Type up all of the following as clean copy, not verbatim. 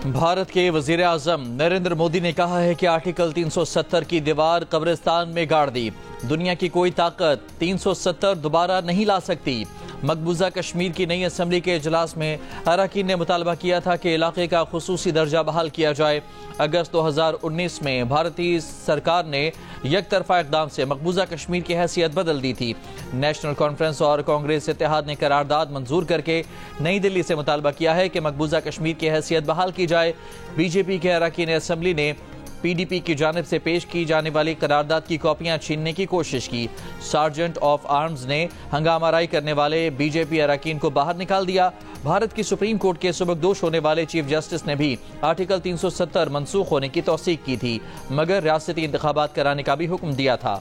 بھارت کے وزیر اعظم نریندر مودی نے کہا ہے کہ آرٹیکل 370 کی دیوار قبرستان میں گاڑ دی۔ دنیا کی کوئی طاقت 370 دوبارہ نہیں لا سکتی۔ مقبوضہ کشمیر کی نئی اسمبلی کے اجلاس میں اراکین نے مطالبہ کیا تھا کہ علاقے کا خصوصی درجہ بحال کیا جائے۔ اگست 2019 میں بھارتی سرکار نے یک طرفہ اقدام سے مقبوضہ کشمیر کی حیثیت بدل دی تھی۔ نیشنل کانفرنس اور کانگریس اتحاد نے قرارداد منظور کر کے نئی دلی سے مطالبہ کیا ہے کہ مقبوضہ کشمیر کی حیثیت بحال کی جائے۔ بی جے پی کے اراکین اسمبلی نے پی ڈی پی کی جانب سے پیش کی جانے والی قرارداد کی کاپیاں چھیننے کی کوشش کی۔ سارجنٹ آف آرمز نے ہنگامہ آرائی کرنے والے بی جے پی اراکین کو باہر نکال دیا۔ بھارت کی سپریم کورٹ کے سبکدوش ہونے والے چیف جسٹس نے بھی آرٹیکل 370 منسوخ ہونے کی توثیق کی تھی، مگر ریاستی انتخابات کرانے کا بھی حکم دیا تھا۔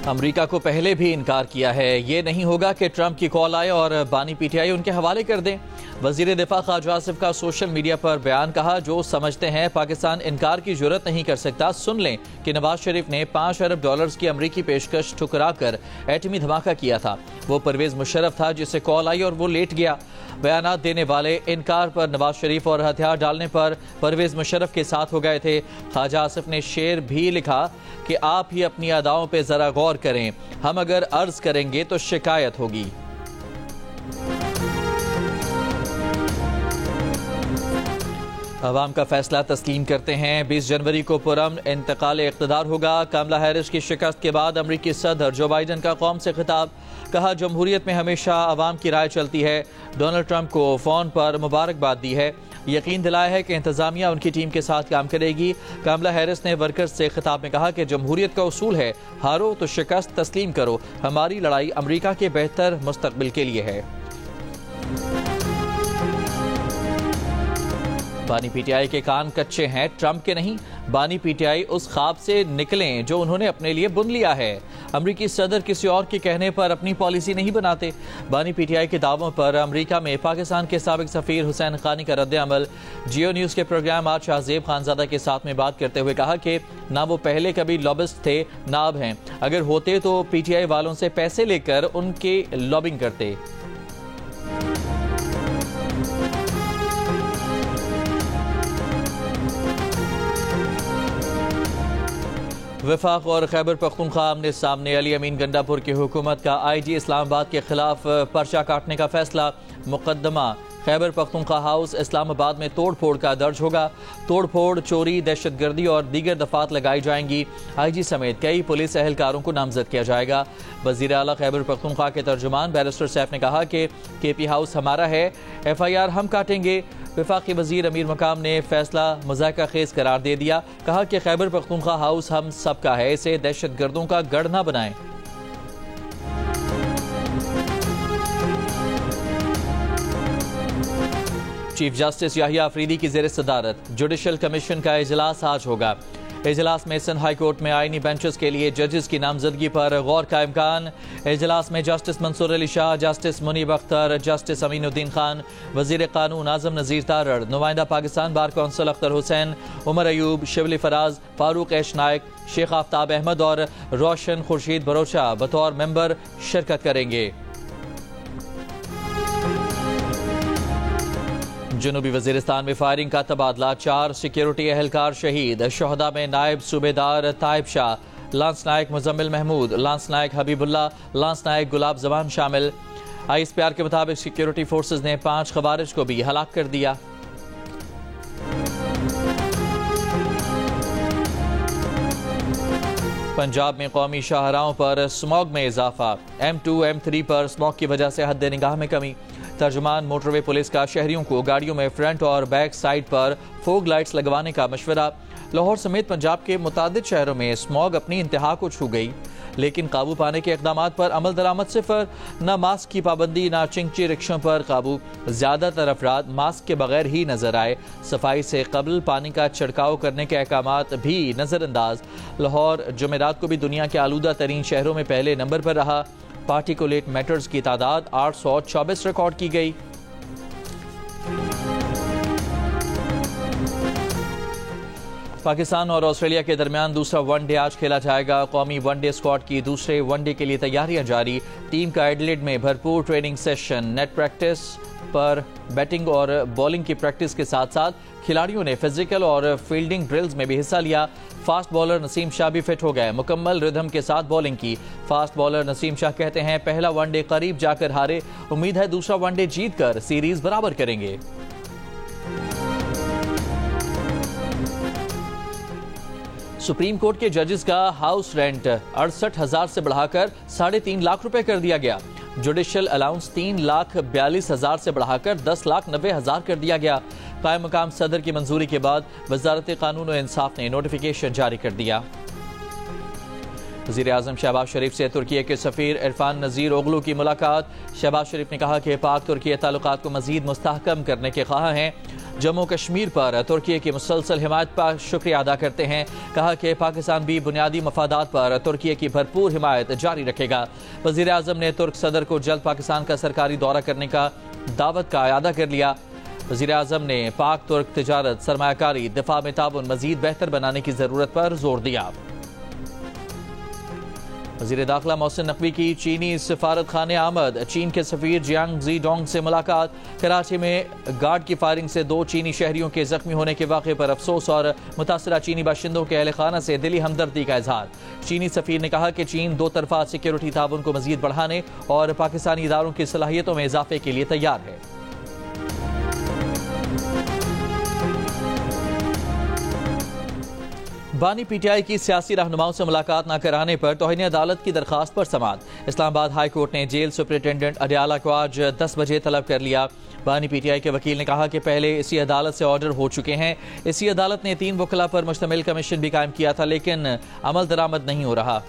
امریکہ کو پہلے بھی انکار کیا ہے، یہ نہیں ہوگا کہ ٹرمپ کی کال آئے اور بانی پی ٹی آئی ان کے حوالے کر دیں۔ وزیر دفاع خواجہ آصف کا سوشل میڈیا پر بیان، کہا جو سمجھتے ہیں پاکستان انکار کی جرات نہیں کر سکتا، سن لیں کہ نواز شریف نے 5 ارب ڈالرز کی امریکی پیشکش ٹھکرا کر ایٹمی دھماکہ کیا تھا۔ وہ پرویز مشرف تھا جسے کال آئی اور وہ لیٹ گیا۔ بیانات دینے والے انکار پر نواز شریف اور ہتھیار ڈالنے پر پرویز مشرف کے ساتھ ہو گئے تھے۔ خواجہ آصف نے شعر بھی لکھا کہ آپ ہی اپنی اداؤں پہ ذرا غور کریں، ہم اگر عرض کریں گے تو شکایت ہوگی۔ عوام کا فیصلہ تسلیم کرتے ہیں، 20 جنوری کو پرامن انتقال اقتدار ہوگا۔ کاملا ہیرس کی شکست کے بعد امریکی صدر جو بائیڈن کا قوم سے خطاب، کہا جمہوریت میں ہمیشہ عوام کی رائے چلتی ہے۔ ڈونلڈ ٹرمپ کو فون پر مبارکباد دی ہے، یقین دلایا ہے کہ انتظامیہ ان کی ٹیم کے ساتھ کام کرے گی۔ کاملا ہیرس نے ورکرز سے خطاب میں کہا کہ جمہوریت کا اصول ہے ہارو تو شکست تسلیم کرو، ہماری لڑائی امریکہ کے بہتر مستقبل کے لیے ہے۔ بانی پی ٹی آئی کے کان کچے ہیں، ٹرمپ کے نہیں۔ بانی پی ٹی آئی اس خواب سے نکلیں جو انہوں نے اپنے لیے بن لیا ہے۔ امریکی صدر کسی اور کے کہنے پر اپنی پالیسی نہیں بناتے۔ بانی پی ٹی آئی کے دعووں پر امریکہ میں پاکستان کے سابق سفیر حسین حقانی کا رد عمل۔ جیو نیوز کے پروگرام آج شاہزیب خانزادہ کے ساتھ میں بات کرتے ہوئے کہا کہ نہ وہ پہلے کبھی لابسٹ تھے نہ اب ہیں، اگر ہوتے تو پی ٹی آئی والوں سے پیسے لے کر ان کے لابنگ کرتے۔ وفاق اور خیبر پختونخوا آمنے سامنے، علی امین گنڈا پور کی حکومت کا آئی جی اسلام آباد کے خلاف پرچہ کاٹنے کا فیصلہ۔ مقدمہ خیبر پختونخوا ہاؤس اسلام آباد میں توڑ پھوڑ کا درج ہوگا۔ توڑ پھوڑ، چوری، دہشت گردی اور دیگر دفعات لگائی جائیں گی۔ آئی جی سمیت کئی پولیس اہلکاروں کو نامزد کیا جائے گا۔ وزیر اعلیٰ خیبر پختونخوا کے ترجمان بیرسٹر سیف نے کہا کہ کے پی ہاؤس ہمارا ہے، ایف آئی آر ہم کاٹیں گے۔ وفاقی وزیر امیر مقام نے فیصلہ مذائقہ خیز قرار دے دیا، کہا کہ خیبر پختونخوا ہاؤس ہم سب کا ہے، اسے دہشت گردوں کا گڑھ نہ بنائیں۔ چیف جسٹس یحییٰ آفریدی کی زیر صدارت جوڈیشل کمیشن کا اجلاس آج ہوگا۔ اجلاس میں سندھ ہائی کورٹ میں آئینی بینچز کے لیے ججز کی نامزدگی پر غور کا امکان۔ اجلاس میں جسٹس منصور علی شاہ، جسٹس منیب اختر، جسٹس امین الدین خان، وزیر قانون اعظم نذیر تارڑ، نمائندہ پاکستان بار کونسل اختر حسین، عمر ایوب، شبلی فراز، فاروق ایش نائک، شیخ آفتاب احمد اور روشن خورشید بروچہ بطور ممبر شرکت کریں گے۔ جنوبی وزیرستان میں فائرنگ کا تبادلہ، 4 سیکیورٹی اہلکار شہید۔ شہداء میں نائب صوبیدار طائب شاہ، لانس نائک مزمل محمود، لانس نائک حبیب اللہ، لانس نائک گلاب زبان شامل۔ آئی ایس پی آر کے مطابق سیکیورٹی فورسز نے 5 خوارج کو بھی ہلاک کر دیا۔ پنجاب میں قومی شاہراہوں پر سموگ میں اضافہ، M2 M3 پر سموگ کی وجہ سے حد نگاہ میں کمی۔ ترجمان موٹر وے پولیس کا شہریوں کو گاڑیوں میں فرنٹ اور بیک سائڈ پر فوگ لائٹس لگوانے کا مشورہ۔ لاہور سمیت پنجاب کے متعدد شہروں میں سموگ اپنی انتہا کو چھو گئی، لیکن قابو پانے کے اقدامات پر عمل درآمد صفر، نہ ماسک کی پابندی نہ چنگچی رکشوں پر قابو۔ زیادہ تر افراد ماسک کے بغیر ہی نظر آئے، صفائی سے قبل پانی کا چھڑکاؤ کرنے کے احکامات بھی نظر انداز۔ لاہور جمعرات کو بھی دنیا کے آلودہ ترین شہروں میں پہلے نمبر پر رہا، پارٹیکولیٹ میٹرز کی تعداد 824 ریکارڈ کی گئی۔ پاکستان اور آسٹریلیا کے درمیان دوسرا ون ڈے آج کھیلا جائے گا۔ قومی ون ڈے اسکواڈ کی دوسرے ون ڈے کے لیے تیاریاں جاری۔ ٹیم کا ایڈلیڈ میں بھرپور ٹریننگ سیشن، نیٹ پریکٹس پر بیٹنگ اور بولنگ کی پریکٹس کے ساتھ ساتھ کھلاڑیوں نے فزیکل اور فیلڈنگ ڈرلز میں بھی حصہ لیا۔ فاسٹ بالر نسیم شاہ بھی فٹ ہو گئے، مکمل ردھم کے ساتھ بولنگ کی۔ فاسٹ بالر نسیم شاہ کہتے ہیں پہلا ون ڈے قریب جا کر ہارے، امید ہے دوسرا ون ڈے جیت کر سیریز برابر کریں گے۔ سپریم کورٹ کے ججز کا ہاؤس رینٹ 68,000 سے بڑھا کر 3.5 لاکھ روپے کر دیا گیا۔ جوڈیشل الاؤنس 3,42,000 سے بڑھا کر 10,90,000 کر دیا گیا۔ قائم مقام صدر کی منظوری کے بعد وزارت قانون و انصاف نے نوٹیفیکیشن جاری کر دیا۔ وزیر اعظم شہباز شریف سے ترکی کے سفیر عرفان نذیر اوغلو کی ملاقات۔ شہباز شریف نے کہا کہ پاک ترکی تعلقات کو مزید مستحکم کرنے کے خواہاں ہیں۔ جموں کشمیر پر ترکی کی مسلسل حمایت پر شکریہ ادا کرتے ہیں۔ کہا کہ پاکستان بھی بنیادی مفادات پر ترکی کی بھرپور حمایت جاری رکھے گا۔ وزیر اعظم نے ترک صدر کو جلد پاکستان کا سرکاری دورہ کرنے کا دعوت کا اعادہ کر لیا۔ وزیر اعظم نے پاک ترک تجارت، سرمایہ کاری، دفاع میں تعاون مزید بہتر بنانے کی ضرورت پر زور دیا۔ وزیر داخلہ محسن نقوی کی چینی سفارت خانے آمد۔ چین کے سفیر جیانگ زی ڈونگ سے ملاقات۔ کراچی میں گارڈ کی فائرنگ سے 2 چینی شہریوں کے زخمی ہونے کے واقعے پر افسوس اور متاثرہ چینی باشندوں کے اہل خانہ سے دلی ہمدردی کا اظہار۔ چینی سفیر نے کہا کہ چین 2 طرفہ سیکیورٹی تعاون کو مزید بڑھانے اور پاکستانی اداروں کی صلاحیتوں میں اضافے کے لیے تیار ہے۔ بانی پی ٹی آئی کی سیاسی رہنماؤں سے ملاقات نہ کرانے پر توہین عدالت کی درخواست پر سماعت۔ اسلام آباد ہائی کورٹ نے جیل سپرنٹینڈنٹ اڈیالہ کو آج 10 بجے طلب کر لیا۔ بانی پی ٹی آئی کے وکیل نے کہا کہ پہلے اسی عدالت سے آرڈر ہو چکے ہیں۔ اسی عدالت نے 3 وکلاء پر مشتمل کمیشن بھی قائم کیا تھا، لیکن عمل درآمد نہیں ہو رہا۔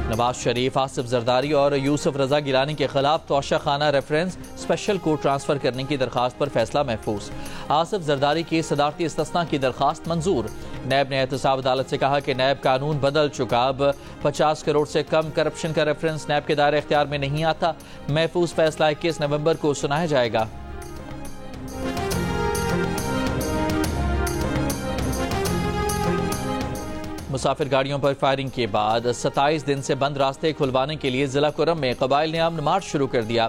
نواز شریف، آصف زرداری اور یوسف رضا گیلانی کے خلاف توشہ خانہ ریفرنس اسپیشل کورٹ ٹرانسفر کرنے کی درخواست پر فیصلہ محفوظ۔ آصف زرداری کی صدارتی استثناء کی درخواست منظور۔ نیب نے احتساب عدالت سے کہا کہ نیب قانون بدل چکا، اب 50 کروڑ سے کم کرپشن کا ریفرنس نیب کے دائرہ اختیار میں نہیں آتا۔ محفوظ فیصلہ 21 نومبر کو سنایا جائے گا۔ مسافر گاڑیوں پر فائرنگ کے بعد 27 دن سے بند راستے کھلوانے کے لیے ضلع کرم میں قبائل نے امن مارچ شروع کر دیا۔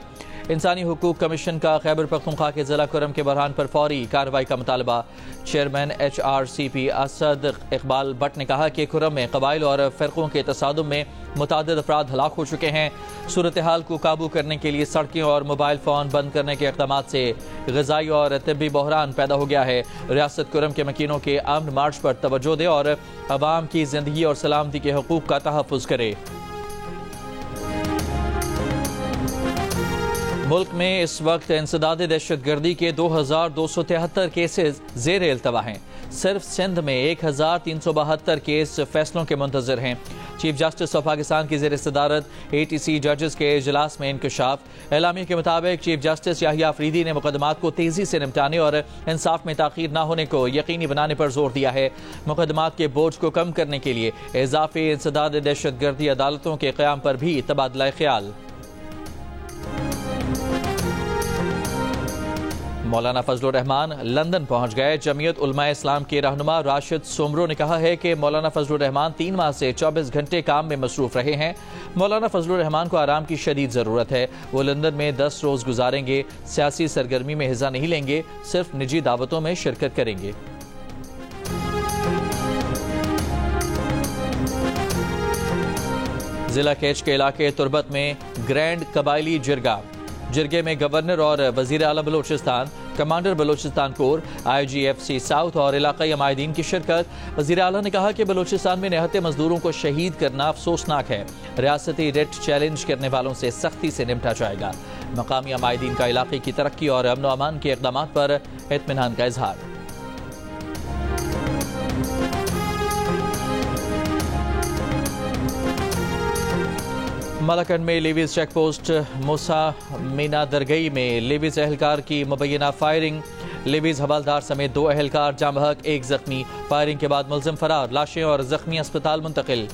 انسانی حقوق کمیشن کا خیبر پختونخوا کے ضلع کرم کے بحران پر فوری کارروائی کا مطالبہ۔ Chairman HRCP Asad Iqbal but نے کہا کہ کرم میں قبائل اور فرقوں کے تصادم میں متعدد افراد ہلاک ہو چکے ہیں۔ صورتحال کو قابو کرنے کے لیے سڑکیں اور موبائل فون بند کرنے کے اقدامات سے غذائی اور طبی بحران پیدا ہو گیا ہے۔ ریاست کرم کے مکینوں کے امن مارچ پر توجہ دے اور عوام کی زندگی اور سلامتی کے حقوق کا تحفظ کرے۔ ملک میں اس وقت انسداد دہشت گردی کے 2273 کیسز زیر التوا ہیں۔ صرف سندھ میں 1372 کیس فیصلوں کے منتظر ہیں۔ چیف جسٹس آف پاکستان کی زیر صدارت ATC ججز کے اجلاس میں انکشاف۔ اعلامیہ کے مطابق چیف جسٹس یحییٰ آفریدی نے مقدمات کو تیزی سے نمٹانے اور انصاف میں تاخیر نہ ہونے کو یقینی بنانے پر زور دیا ہے۔ مقدمات کے بوجھ کو کم کرنے کے لیے اضافی انسداد دہشت گردی عدالتوں کے قیام پر بھی تبادلہ خیال۔ مولانا فضل الرحمان لندن پہنچ گئے۔ جمعیت علماء اسلام کے رہنما راشد سومرو نے کہا ہے کہ مولانا فضل الرحمان 3 ماہ سے 24 گھنٹے کام میں مصروف رہے ہیں۔ مولانا فضل الرحمان کو آرام کی شدید ضرورت ہے۔ وہ لندن میں 10 روز گزاریں گے۔ سیاسی سرگرمی میں حصہ نہیں لیں گے، صرف نجی دعوتوں میں شرکت کریں گے۔ ضلع کیچ کے علاقے تربت میں گرینڈ قبائلی جرگے میں گورنر اور وزیر اعلیٰ بلوچستان، کمانڈر بلوچستان کور، IGFC ساؤتھ اور علاقائی عمائدین کی شرکت۔ وزیر اعلیٰ نے کہا کہ بلوچستان میں نہتے مزدوروں کو شہید کرنا افسوسناک ہے۔ ریاستی ریٹ چیلنج کرنے والوں سے سختی سے نمٹا جائے گا۔ مقامی عمائدین کا علاقے کی ترقی اور امن و امان کے اقدامات پر اطمینان کا اظہار۔ ملاکنڈ میں لیویز چیک پوسٹ موسا مینا درگئی میں لیویز اہلکار کی مبینہ فائرنگ۔ لیویز حوالدار سمیت 2 اہلکار جاں بحق، 1 زخمی۔ فائرنگ کے بعد ملزم فرار، لاشیں اور زخمی اسپتال منتقل۔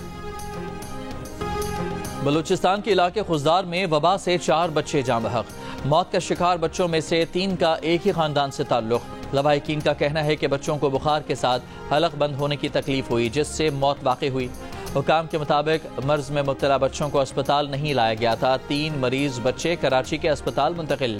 بلوچستان کے علاقے خزدار میں وبا سے 4 بچے جاں بحق۔ موت کا شکار بچوں میں سے 3 کا ایک ہی خاندان سے تعلق۔ لواحقین کا کہنا ہے کہ بچوں کو بخار کے ساتھ حلق بند ہونے کی تکلیف ہوئی جس سے موت واقع ہوئی۔ حکام کے مطابق مرض میں مبتلا بچوں کو اسپتال نہیں لایا گیا تھا۔ 3 مریض بچے کراچی کے اسپتال منتقل۔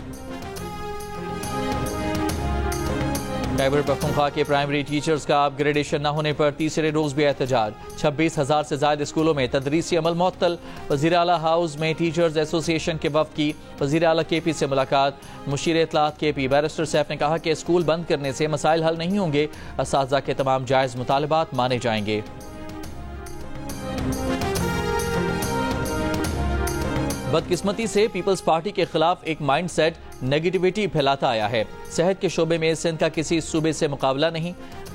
خیبر پختونخوا کے پرائمری ٹیچرز کا اپ گریڈیشن نہ ہونے پر تیسرے روز بھی احتجاج۔ 26,000 سے زائد اسکولوں میں تدریسی عمل معطل۔ وزیر اعلیٰ ہاؤس میں ٹیچرز ایسوسی ایشن کے وفد کی وزیر اعلیٰ کے پی سے ملاقات۔ مشیر اطلاعات کے پی بیرسٹر سیف نے کہا کہ اسکول بند کرنے سے مسائل حل نہیں ہوں گے، اساتذہ کے تمام جائز مطالبات مانے جائیں گے۔ بدقسمتی سے پیپلز پارٹی کے خلاف ایک مائنڈ سیٹ نیگیٹیوٹی پھیلاتا آیا ہے۔ صحت کے شعبے میں سندھ کا کسی صوبے سے مقابلہ نہیں۔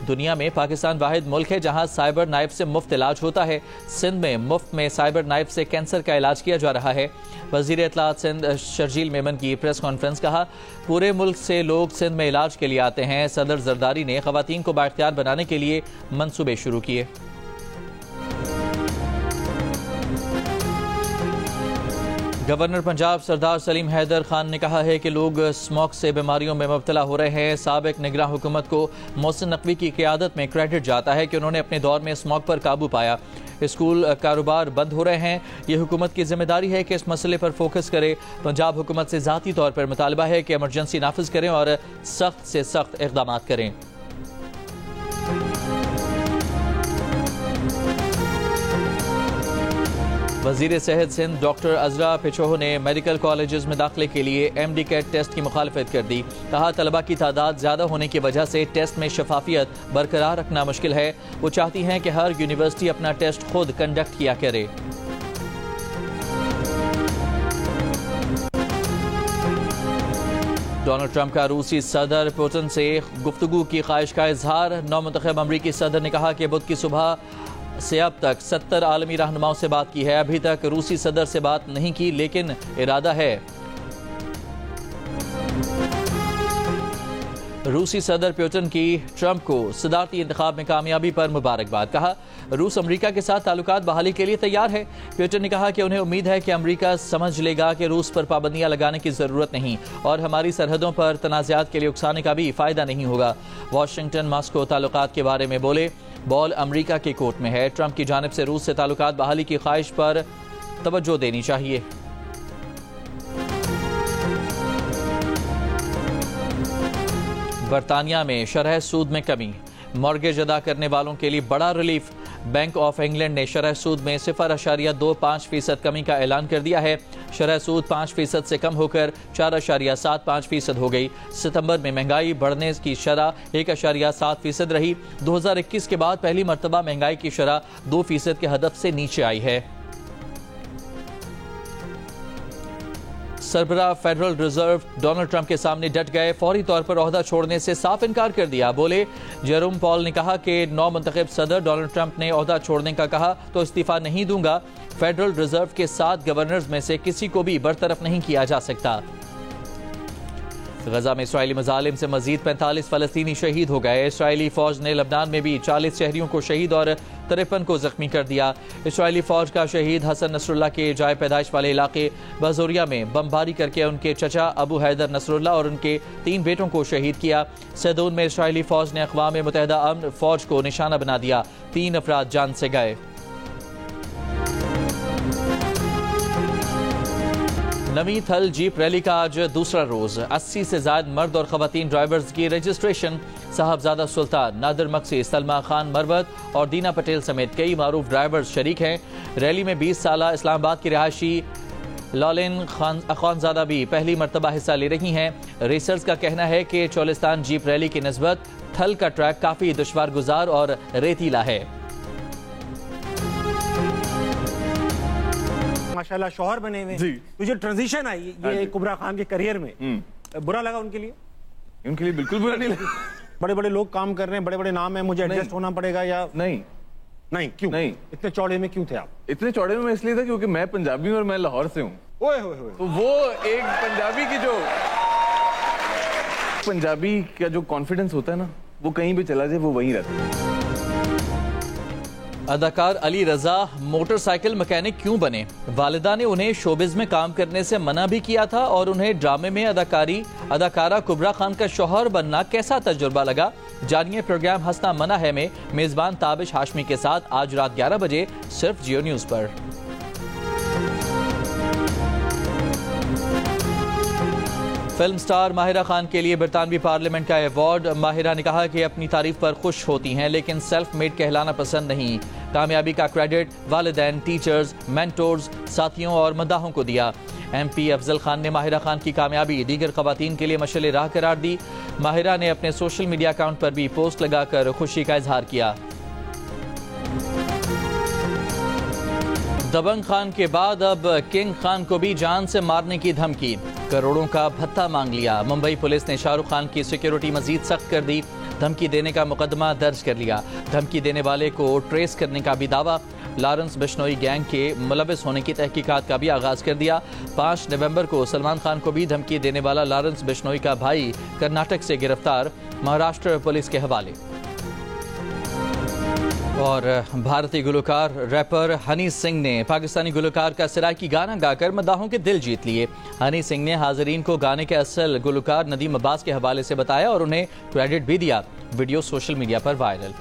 دنیا میں پاکستان واحد ملک ہے جہاں سائبر نائف سے مفت علاج ہوتا ہے۔ سندھ میں مفت میں سائبر نائف سے کینسر کا علاج کیا جا رہا ہے۔ وزیر اطلاعات سندھ شرجیل میمن کی پریس کانفرنس، کہا پورے ملک سے لوگ سندھ میں علاج کے لیے آتے ہیں۔ صدر زرداری نے خواتین کو بااختیار بنانے کے لیے منصوبے شروع کیے۔ گورنر پنجاب سردار سلیم حیدر خان نے کہا ہے کہ لوگ اسموک سے بیماریوں میں مبتلا ہو رہے ہیں۔ سابق نگراں حکومت کو محسن نقوی کی قیادت میں کریڈٹ جاتا ہے کہ انہوں نے اپنے دور میں اسموک پر قابو پایا۔ اسکول کاروبار بند ہو رہے ہیں، یہ حکومت کی ذمہ داری ہے کہ اس مسئلے پر فوکس کرے۔ پنجاب حکومت سے ذاتی طور پر مطالبہ ہے کہ ایمرجنسی نافذ کریں اور سخت سے سخت اقدامات کریں۔ وزیر صحت سندھ ڈاکٹر عزرا پچوہ نے میڈیکل کالجز میں داخلے کے لیے ایم ڈی کیٹ ٹیسٹ کی مخالفت کر دی۔ کہا طلبہ کی تعداد زیادہ ہونے کی وجہ سے ٹیسٹ میں شفافیت برقرار رکھنا مشکل ہے۔ وہ چاہتی ہیں کہ ہر یونیورسٹی اپنا ٹیسٹ خود کنڈکٹ کیا کرے۔ ڈونلڈ ٹرمپ کا روسی صدر پوٹن سے گفتگو کی خواہش کا اظہار۔ نومنتخب امریکی صدر نے کہا کہ بدھ کی صبح سے اب تک 70 عالمی رہنماؤں سے بات کی ہے۔ ابھی تک روسی صدر سے بات نہیں کی لیکن ارادہ ہے۔ روسی صدر پیوٹن کی ٹرمپ کو صدارتی انتخاب میں کامیابی پر مبارکباد۔ کہا روس امریکہ کے ساتھ تعلقات بحالی کے لیے تیار ہے۔ پیوٹن نے کہا کہ انہیں امید ہے کہ امریکہ سمجھ لے گا کہ روس پر پابندیاں لگانے کی ضرورت نہیں اور ہماری سرحدوں پر تنازعات کے لیے اکسانے کا بھی فائدہ نہیں ہوگا۔ واشنگٹن ماسکو تعلقات کے بارے میں بولے، بال امریکہ کے کورٹ میں ہے۔ ٹرمپ کی جانب سے روس سے تعلقات بحالی کی خواہش پر توجہ دینی چاہیے۔ برطانیہ میں شرح سود میں کمی، مارگیج ادا کرنے والوں کے لیے بڑا ریلیف۔ بینک آف انگلینڈ نے شرح سود میں 0.25% کمی کا اعلان کر دیا ہے۔ شرح سود 5% سے کم ہو کر 4.75% ہو گئی۔ ستمبر میں مہنگائی بڑھنے کی شرح 1.7% رہی۔ 2021 کے بعد پہلی مرتبہ مہنگائی کی شرح 2% کے ہدف سے نیچے آئی ہے۔ سربراہ فیڈرل ریزرو ڈونلڈ ٹرمپ کے سامنے ڈٹ گئے، فوری طور پر عہدہ چھوڑنے سے صاف انکار کر دیا۔ بولے جیروم پال نے کہا کہ نو منتخب صدر ڈونلڈ ٹرمپ نے عہدہ چھوڑنے کا کہا تو استعفیٰ نہیں دوں گا۔ فیڈرل ریزرو کے 7 گورنرز میں سے کسی کو بھی برطرف نہیں کیا جا سکتا۔ غزہ میں اسرائیلی مظالم سے مزید 45 فلسطینی شہید ہو گئے۔ اسرائیلی فوج نے لبنان میں بھی 40 شہریوں کو شہید اور 53 کو زخمی کر دیا۔ اسرائیلی فوج کا شہید حسن نصر اللہ کے جائے پیدائش والے علاقے بازوریا میں بمباری کر کے ان کے چچا ابو حیدر نصر اللہ اور ان کے 3 بیٹوں کو شہید کیا۔ سیدون میں اسرائیلی فوج نے اقوام متحدہ امن فوج کو نشانہ بنا دیا، 3 افراد جان سے گئے۔ نویں تھل جیپ ریلی کا آج دوسرا روز، 80 سے زائد مرد اور خواتین ڈرائیورز کی رجسٹریشن۔ صاحبزادہ سلطان، نادر مقصی، سلما خان مروت اور دینا پٹیل سمیت کئی معروف ڈرائیورز شریک ہیں۔ ریلی میں 20 سالہ اسلام آباد کی رہائشی لالین خانزادہ بھی پہلی مرتبہ حصہ لے رہی ہیں۔ ریسرز کا کہنا ہے کہ چولستان جیپ ریلی کی نسبت تھل کا ٹریک کافی دشوار گزار اور ریتیلا ہے۔ ماشاءاللہ شوہر بنے ہوئے تو جو ٹرانزیشن آئی یہ کبرا خان کے کریئر میں برا لگا ان کے لیے؟ ان کے لیے بالکل برا نہیں لگا۔ بڑے بڑے لوگ کام کر رہے ہیں، بڑے بڑے نام ہیں، مجھے ایڈجسٹ ہونا پڑے گا یا نہیں؟ نہیں کیوں؟ نہیں اتنے چوڑے میں کیوں تھے آپ؟ اتنے چوڑے میں اس لیے تھا کیونکہ میں پنجابی ہوں اور میں لاہور سے ہوں۔ اوئے ہوئے ہوئے تو وہ ایک پنجابی کی جو پنجابی کا جو کانفیڈنس ہوتا ہے نا، وہ کہیں بھی چلا جائے وہ وہیں رہتا ہے۔ اداکار Ali Raza motor cycle mechanic کیوں بنے؟ والدہ نے انہیں شوبز میں کام کرنے سے منع بھی کیا تھا اور انہیں ڈرامے میں اداکارہ کبرا خان کا شوہر بننا کیسا تجربہ لگا؟ جانیے پروگرام ہنسنا منع ہے میں میزبان تابش ہاشمی کے ساتھ آج رات 11 بجے صرف جیو نیوز پر۔ فلم سٹار ماہرہ خان کے لیے برطانوی پارلیمنٹ کا ایوارڈ۔ ماہرہ نے کہا کہ اپنی تعریف پر خوش ہوتی ہیں لیکن سیلف میڈ کہلانا پسند نہیں۔ کامیابی کا کریڈٹ والدین، ٹیچرز، مینٹورز، ساتھیوں اور مداحوں کو دیا۔ ایم پی افضل خان نے ماہرہ خان کی کامیابی دیگر خواتین کے لیے مشعل راہ قرار دی۔ ماہرہ نے اپنے سوشل میڈیا اکاؤنٹ پر بھی پوسٹ لگا کر خوشی کا اظہار کیا۔ دبنگ خان کے بعد اب کنگ خان کو بھی جان سے مارنے کی دھمکی، کروڑوں کا بھتہ مانگ لیا۔ ممبئی پولیس نے شاہ رخ خان کی سیکیورٹی مزید سخت کر دی، دھمکی دینے کا مقدمہ درج کر لیا۔ دھمکی دینے والے کو ٹریس کرنے کا بھی دعویٰ۔ لارنس بشنوئی گینگ کے ملوث ہونے کی تحقیقات کا بھی آغاز کر دیا۔ 5 نومبر کو سلمان خان کو بھی دھمکی دینے والا لارنس بشنوئی کا بھائی کرناٹک سے گرفتار، مہاراشٹر پولیس کے حوالے۔ اور بھارتی گلوکار ریپر ہنی سنگھ نے پاکستانی گلوکار کا سرائکی گانا گا کر مداحوں کے دل جیت لیے۔ ہنی سنگھ نے حاضرین کو گانے کے اصل گلوکار ندیم عباس کے حوالے سے بتایا اور انہیں کریڈٹ بھی دیا۔ ویڈیو سوشل میڈیا پر وائرل۔